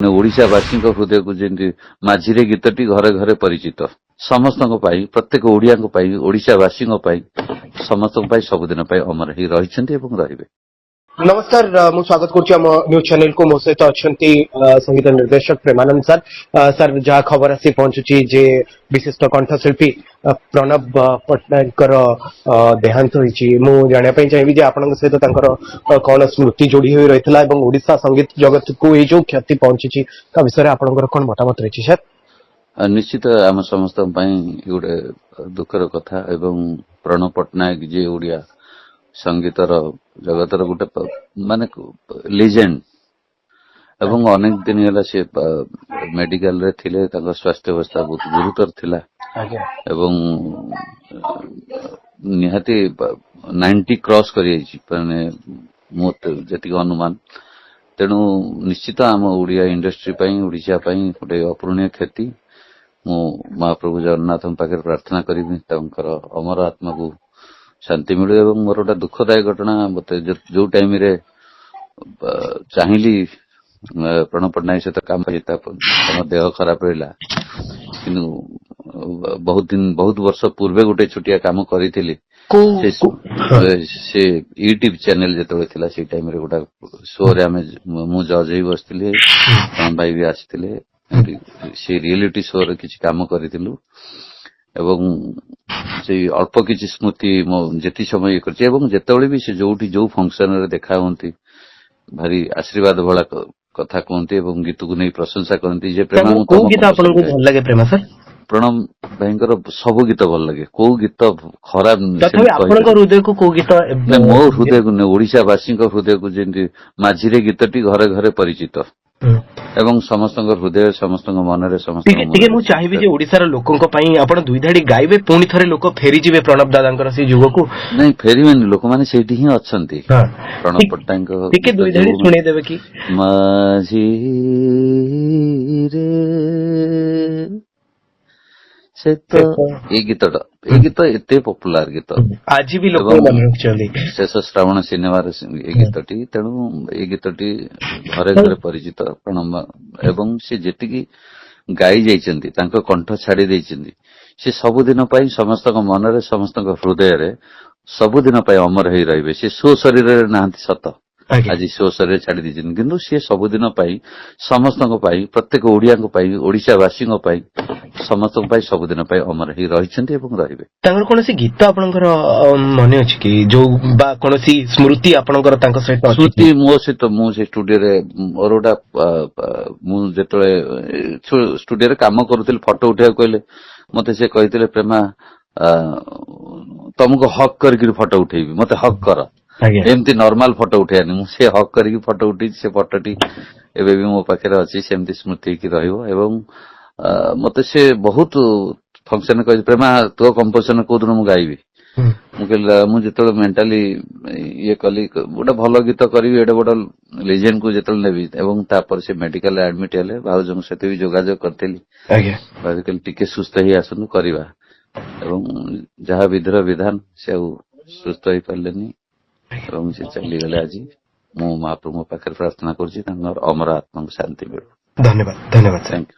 ओडिशावासी हृदय को जेमती माझीरे गीतटी घरे घरे परिचित समस्त प्रत्येक ओडिया ओडिशावासी समस्त सबुदिन अमर ही रही। नमस्कार मु स्वागत करुच्ची आम न्यूज चैनल को मो सहित अच्छा संगीत निर्देशक प्रेमानंद सर सर जहाँ खबर आसी पहुंचुची जे विशिष्ट कंठशिल्पी प्रणब पट्टनायक देहांत होईची मु जानिया पई चाहिबी जे आपन सहित तांकर कोन स्मृति जोड़ी होई रहितला एवं ओडिशा संगीत जगत को ए जो क्षति पहुंचीची का विषय रे आपनकर कोन मतामत रहिची सर। निश्चित आम समस्त गोटे दुखर कथा एवं प्रणब पट्टनायक जे ओडिया संगीतर जगतर गोटे माने लेजेंड एवं अनेक दिन है से मेडिकल रे थिले तांका स्वास्थ्य अवस्था बहुत गुरुतर थिला एवं निहाती 90 क्रॉस करियछि माने मोत जति अनुमान तेणु निश्चित आम ओडिया इंडस्ट्री पई ओडिशा पई गोटे अपूरणीय क्षति मु महाप्रभु जगन्नाथ पाखे प्रार्थना करी तांकर अमर आत्मा को शांति मिलू एवं मोर गोटे दुखदायक घटना मत जो टाइम रे चाहिली प्रणब पट्टनायक सहित काम देह खराब रहा कि बहुत वर्ष पूर्वे गोटे छुटिया काम करी से यूट्यूब चैनल जो थिला से टाइम रे गोटा शो रे मु जज ही बसथिले भाई भी आसीथिले से रियलिटी शो रे किछि काम करिथिलु एवं से अल्प किछि स्मृति जेति समय करछि एवं जेतेबेले भी से जोठी जो फंक्शन रे देखा होंती भारी आशीर्वाद भला कथा कहते एवं गीत को नहीं प्रशंसा करती जे प्रेमा को गीत आपन को भल लागे प्रेमा सर प्रणब भाईंकर सब गीत भल लागे को गीत खराब तथापि आपन हृदय को गीत मो हृदय को ओडिशावासी हृदय को जेंति माझीरे गीतटी घरे घरे परिचित एवं समस्त हृदय समस्त मन समस्त मु चाहिबी जे ओडिसा रो लोकन को पई आपण दुई धाडी गाइबे पुणी थरे लोक फेरी जिवे प्रणब दादांकर से जुग को नहीं फेरीबेनी लोक माने सेठी ही अछंती प्रणब पट्टनायक ठीक दुई धाडी सुनै देबे की माझी रे से तो ए गीत एते पॉपुलर गीत आज भी लोक मन रखछली शेष श्रावण सिनेमा रे ए गीतटी तेणु ए गीतटी घरे घरे परिचित प्रणब एवं से जेतिकी गाई जाइछन्ती तांको कंठ छाड़ी दैछन्ती से सबुदिन पई समस्त मन रे समस्त हृदय रे सबुदिन पई अमर हेई रहिबे से सो शरीर रे नाहंती सत आज शो शरीर छाड़ी दैछन किंतु से सबुदिन पई समस्त प्रत्येक ओडिया ओडिशावासी समस्त सबुदिन अमर ही रही रहिबे तांकर कोनसी गीत आपनकर मने अछि कि जो बा कोनसी स्मृति आपनकर तांक सहित स्मृति मो सहित मु से स्टूडियो रे ओरोडा मु जेतले स्टूडियो रे काम करूतिल फोटो उठा कहले मते से कहितले प्रेमा तुमको हक करके फोटो उठेबी मते हक कर एमती नॉर्मल फोटो उठेयानी मु से हक करके फोटो उठी से फोटोटी एबे भी मो पाखे अछि सेमती स्मृति की रहिबो एवं मते से बहुत फंक्शन कहि प्रेमा तो कंपोजिशन को दिन मु गाइबी मु जेतले मेंटली ये कली गोटे भल गीत करी एडे बड़ लेजेंड को जेतले नेबी एवं तापर से मेडिकल एडमिट हेले भाउजन सहित भी जोगाजोग करतेली भाविकल टिके सुस्थ ही आसनु करबा एवं जहा विधिर विधान से सुस्थ ही पालेनी एवं से चली गले आज मु महाप्रभु पाखे प्रार्थना करछि तांकर अमर आत्मा को शांति मिलु। धन्यवाद धन्यवाद थैंक यू।